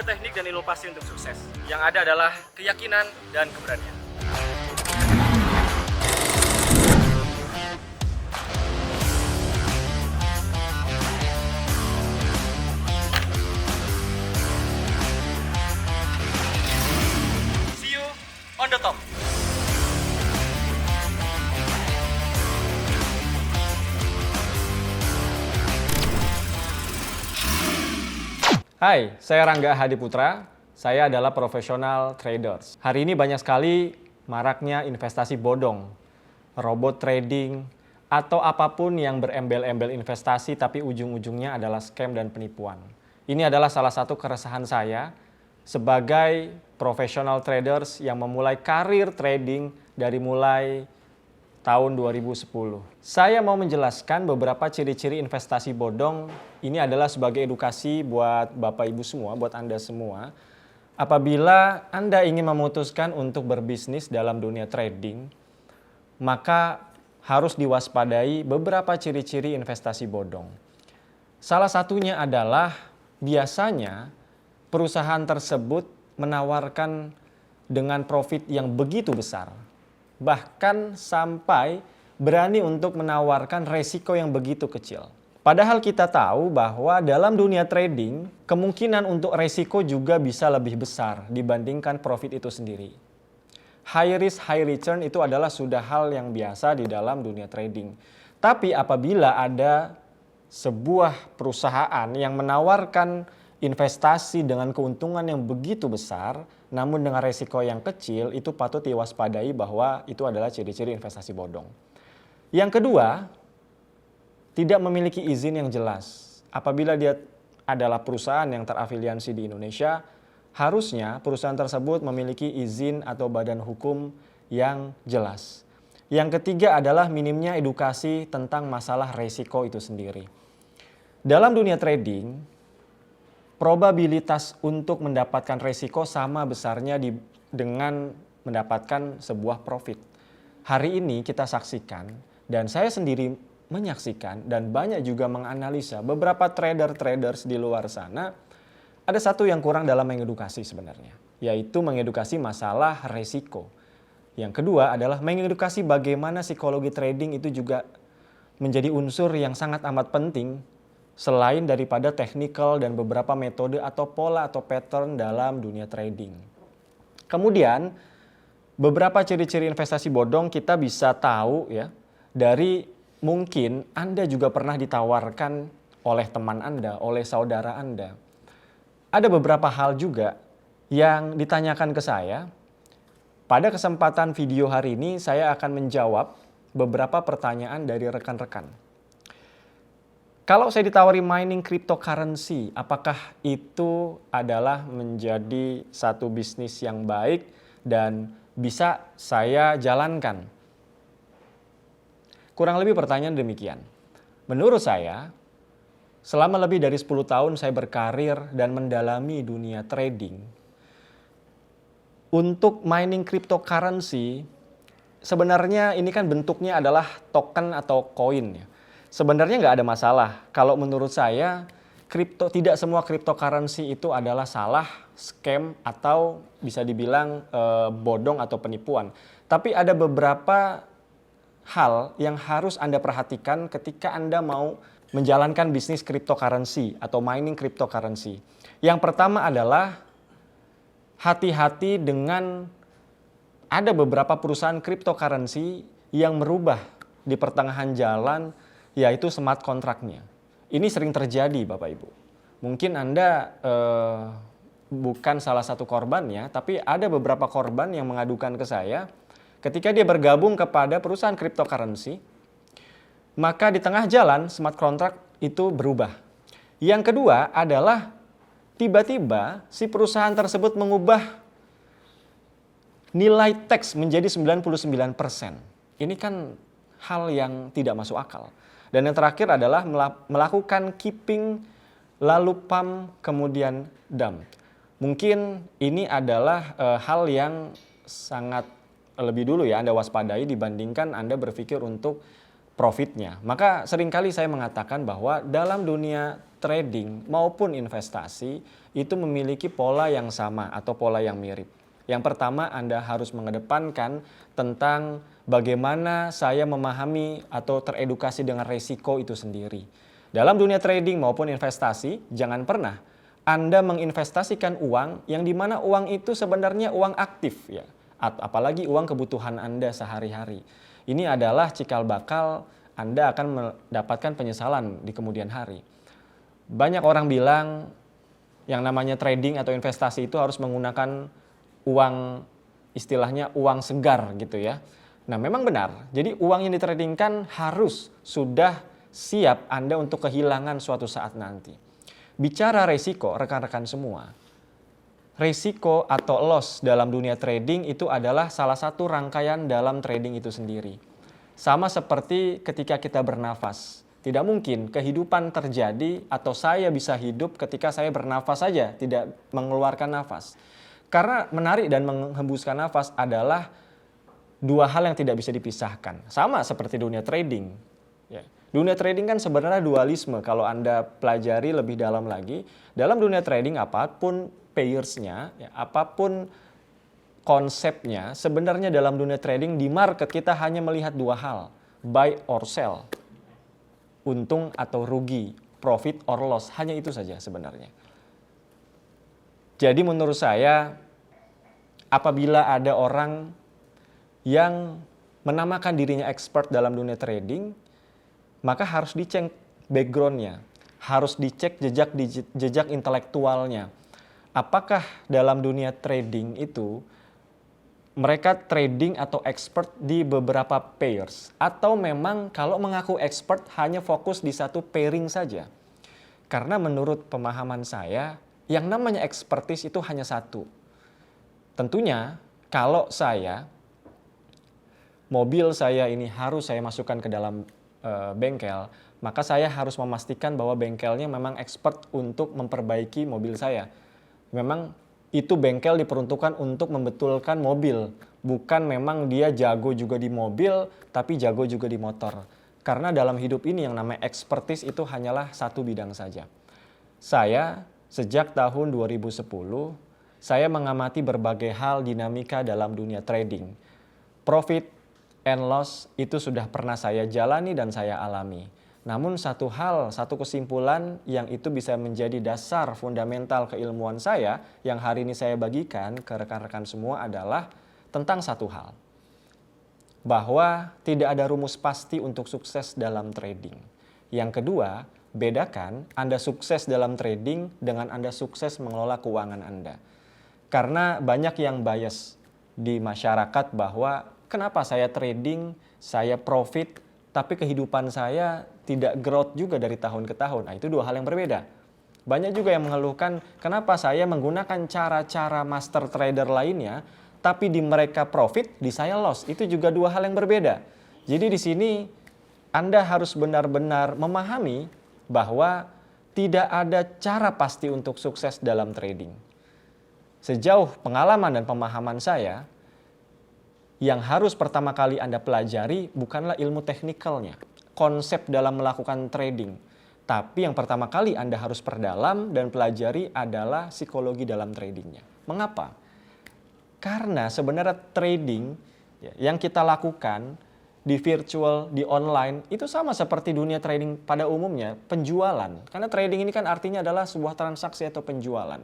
ada teknik dan inovasi untuk sukses. Yang ada adalah keyakinan dan keberanian. See you on the top. Hai, saya Rangga Hadiputra. Saya adalah profesional traders. Hari ini banyak sekali maraknya investasi bodong, robot trading, atau apapun yang berembel-embel investasi tapi ujung-ujungnya adalah scam dan penipuan. Ini adalah salah satu keresahan saya sebagai profesional traders yang memulai karir trading dari mulai tahun 2010. Saya mau menjelaskan beberapa ciri-ciri investasi bodong. Ini adalah sebagai edukasi buat Bapak Ibu semua, buat Anda semua. Apabila Anda ingin memutuskan untuk berbisnis dalam dunia trading, maka harus diwaspadai beberapa ciri-ciri investasi bodong. Salah satunya adalah biasanya perusahaan tersebut menawarkan dengan profit yang begitu besar. Bahkan sampai berani untuk menawarkan resiko yang begitu kecil. Padahal kita tahu bahwa dalam dunia trading, kemungkinan untuk resiko juga bisa lebih besar dibandingkan profit itu sendiri. High risk, high return itu adalah sudah hal yang biasa di dalam dunia trading. Tapi apabila ada sebuah perusahaan yang menawarkan investasi dengan keuntungan yang begitu besar, namun dengan resiko yang kecil, itu patut diwaspadai bahwa itu adalah ciri-ciri investasi bodong. Yang kedua, tidak memiliki izin yang jelas. Apabila dia adalah perusahaan yang terafiliasi di Indonesia, harusnya perusahaan tersebut memiliki izin atau badan hukum yang jelas. Yang ketiga adalah minimnya edukasi tentang masalah resiko itu sendiri. Dalam dunia trading, probabilitas untuk mendapatkan resiko sama besarnya dengan mendapatkan sebuah profit. Hari ini kita saksikan dan saya sendiri menyaksikan dan banyak juga menganalisa beberapa traders di luar sana, ada satu yang kurang dalam mengedukasi sebenarnya, yaitu mengedukasi masalah resiko. Yang kedua adalah mengedukasi bagaimana psikologi trading itu juga menjadi unsur yang sangat amat penting selain daripada technical dan beberapa metode atau pola atau pattern dalam dunia trading. Kemudian beberapa ciri-ciri investasi bodong kita bisa tahu ya dari mungkin Anda juga pernah ditawarkan oleh teman Anda, oleh saudara Anda. Ada beberapa hal juga yang ditanyakan ke saya. Pada kesempatan video hari ini saya akan menjawab beberapa pertanyaan dari rekan-rekan. Kalau saya ditawari mining cryptocurrency, apakah itu adalah menjadi satu bisnis yang baik dan bisa saya jalankan? Kurang lebih pertanyaan demikian. Menurut saya, selama lebih dari 10 tahun saya berkarir dan mendalami dunia trading. Untuk mining cryptocurrency, sebenarnya ini kan bentuknya adalah token atau koin ya. Sebenarnya nggak ada masalah. Kalau menurut saya, tidak semua cryptocurrency itu adalah salah, scam, atau bisa dibilang bodong atau penipuan. Tapi ada beberapa hal yang harus Anda perhatikan ketika Anda mau menjalankan bisnis cryptocurrency atau mining cryptocurrency. Yang pertama adalah hati-hati dengan ada beberapa perusahaan cryptocurrency yang merubah di pertengahan jalan, yaitu smart kontraknya. Ini sering terjadi Bapak Ibu. Mungkin Anda bukan salah satu korbannya, tapi ada beberapa korban yang mengadukan ke saya ketika dia bergabung kepada perusahaan cryptocurrency, maka di tengah jalan smart contract itu berubah. Yang kedua adalah tiba-tiba si perusahaan tersebut mengubah nilai teks menjadi 99%. Ini kan hal yang tidak masuk akal. Dan yang terakhir adalah melakukan keeping, lalu pump, kemudian dump. Mungkin ini adalah hal yang sangat lebih dulu ya Anda waspadai dibandingkan Anda berpikir untuk profitnya. Maka seringkali saya mengatakan bahwa dalam dunia trading maupun investasi itu memiliki pola yang sama atau pola yang mirip. Yang pertama, Anda harus mengedepankan tentang bagaimana saya memahami atau teredukasi dengan resiko itu sendiri. Dalam dunia trading maupun investasi, jangan pernah Anda menginvestasikan uang yang dimana uang itu sebenarnya uang aktif ya, apalagi uang kebutuhan Anda sehari-hari. Ini adalah cikal bakal Anda akan mendapatkan penyesalan di kemudian hari. Banyak orang bilang yang namanya trading atau investasi itu harus menggunakan uang, istilahnya uang segar gitu ya. Nah memang benar, jadi uang yang ditradingkan harus sudah siap Anda untuk kehilangan suatu saat nanti. Bicara resiko, rekan-rekan semua, resiko atau loss dalam dunia trading itu adalah salah satu rangkaian dalam trading itu sendiri. Sama seperti ketika kita bernafas. Tidak mungkin kehidupan terjadi atau saya bisa hidup ketika saya bernafas saja, tidak mengeluarkan nafas. Karena menarik dan menghembuskan nafas adalah dua hal yang tidak bisa dipisahkan. Sama seperti dunia trading. Ya. Dunia trading kan sebenarnya dualisme. Kalau Anda pelajari lebih dalam lagi, dalam dunia trading apapun pairs-nya, ya, apapun konsepnya, sebenarnya dalam dunia trading di market kita hanya melihat dua hal, buy or sell, untung atau rugi, profit or loss, hanya itu saja sebenarnya. Jadi menurut saya, apabila ada orang yang menamakan dirinya expert dalam dunia trading, maka harus dicek background-nya, harus dicek jejak intelektualnya. Apakah dalam dunia trading itu mereka trading atau expert di beberapa pairs, atau memang kalau mengaku expert hanya fokus di satu pairing saja. Karena menurut pemahaman saya, yang namanya expertise itu hanya satu. Tentunya kalau mobil saya ini harus saya masukkan ke dalam bengkel, maka saya harus memastikan bahwa bengkelnya memang expert untuk memperbaiki mobil saya. Memang itu bengkel diperuntukkan untuk membetulkan mobil. Bukan memang dia jago juga di mobil, tapi jago juga di motor. Karena dalam hidup ini yang namanya expertise itu hanyalah satu bidang saja. Saya sejak tahun 2010, saya mengamati berbagai hal dinamika dalam dunia trading. Profit and loss itu sudah pernah saya jalani dan saya alami. Namun satu kesimpulan yang itu bisa menjadi dasar fundamental keilmuan saya yang hari ini saya bagikan ke rekan-rekan semua adalah tentang satu hal. Bahwa tidak ada rumus pasti untuk sukses dalam trading. Yang kedua, bedakan Anda sukses dalam trading dengan Anda sukses mengelola keuangan Anda. Karena banyak yang bias di masyarakat bahwa kenapa saya trading, saya profit, tapi kehidupan saya tidak growth juga dari tahun ke tahun. Nah, itu dua hal yang berbeda. Banyak juga yang mengeluhkan kenapa saya menggunakan cara-cara master trader lainnya, tapi di mereka profit, di saya loss. Itu juga dua hal yang berbeda. Jadi di sini Anda harus benar-benar memahami bahwa tidak ada cara pasti untuk sukses dalam trading. Sejauh pengalaman dan pemahaman saya, yang harus pertama kali Anda pelajari bukanlah ilmu teknikalnya, konsep dalam melakukan trading. Tapi yang pertama kali Anda harus perdalam dan pelajari adalah psikologi dalam tradingnya. Mengapa? Karena sebenarnya trading yang kita lakukan di virtual, di online, itu sama seperti dunia trading pada umumnya, penjualan. Karena trading ini kan artinya adalah sebuah transaksi atau penjualan.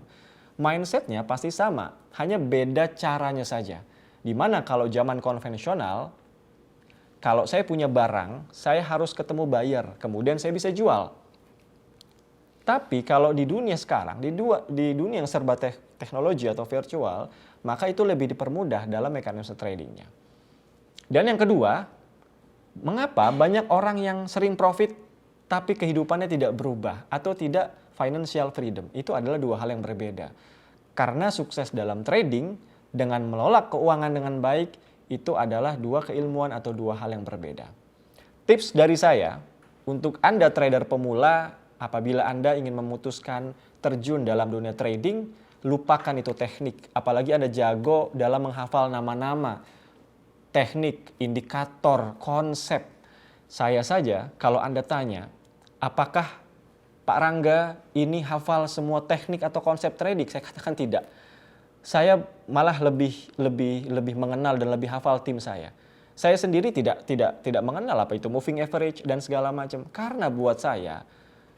Mindsetnya pasti sama, hanya beda caranya saja. Dimana kalau zaman konvensional, kalau saya punya barang, saya harus ketemu buyer, kemudian saya bisa jual. Tapi kalau di dunia sekarang, di dunia yang serba teknologi atau virtual, maka itu lebih dipermudah dalam mekanisme tradingnya. Dan yang kedua, mengapa banyak orang yang sering profit tapi kehidupannya tidak berubah atau tidak financial freedom? Itu adalah dua hal yang berbeda. Karena sukses dalam trading dengan mengelola keuangan dengan baik itu adalah dua keilmuan atau dua hal yang berbeda. Tips dari saya untuk Anda trader pemula, apabila Anda ingin memutuskan terjun dalam dunia trading, lupakan itu teknik. Apalagi Anda jago dalam menghafal nama-nama, teknik, indikator, konsep. Saya saja kalau Anda tanya, apakah Pak Rangga ini hafal semua teknik atau konsep trading? Saya katakan tidak. Saya malah lebih mengenal dan lebih hafal tim saya. Saya sendiri tidak mengenal apa itu moving average dan segala macam. Karena buat saya,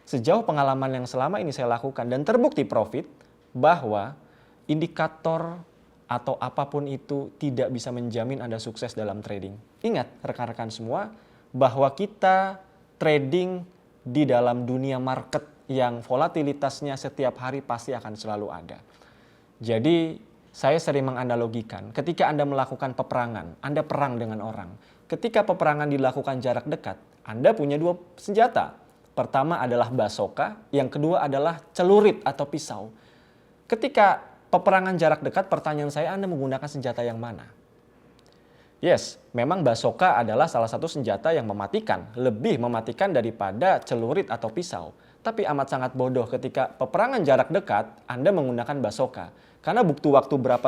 sejauh pengalaman yang selama ini saya lakukan dan terbukti profit, bahwa indikator atau apapun itu tidak bisa menjamin Anda sukses dalam trading. Ingat rekan-rekan semua, bahwa kita trading di dalam dunia market yang volatilitasnya setiap hari pasti akan selalu ada. Jadi saya sering menganalogikan, ketika Anda melakukan peperangan, Anda perang dengan orang. Ketika peperangan dilakukan jarak dekat, Anda punya dua senjata. Pertama adalah basoka, yang kedua adalah celurit atau pisau. Ketika peperangan jarak dekat, pertanyaan saya, Anda menggunakan senjata yang mana? Yes, memang basoka adalah salah satu senjata yang mematikan, lebih mematikan daripada celurit atau pisau. Tapi amat sangat bodoh ketika peperangan jarak dekat, Anda menggunakan basoka. Karena butuh waktu berapa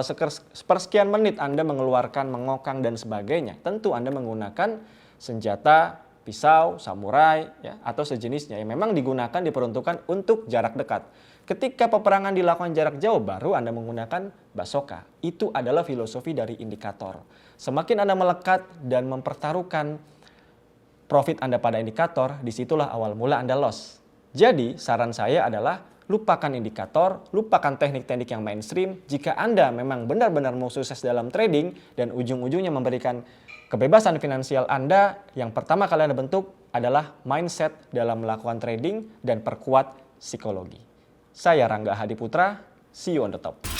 sepersekian menit Anda mengeluarkan, mengokang dan sebagainya. Tentu Anda menggunakan senjata pisau, samurai, ya, atau sejenisnya yang memang digunakan, diperuntukkan untuk jarak dekat. Ketika peperangan dilakukan jarak jauh, baru Anda menggunakan basoka. Itu adalah filosofi dari indikator. Semakin Anda melekat dan mempertaruhkan profit Anda pada indikator, disitulah awal mula Anda loss. Jadi saran saya adalah lupakan indikator, lupakan teknik-teknik yang mainstream. Jika Anda memang benar-benar mau sukses dalam trading dan ujung-ujungnya memberikan kebebasan finansial Anda, yang pertama kali Anda bentuk adalah mindset dalam melakukan trading dan perkuat psikologi. Saya Rangga Hadiputra, see you on the top.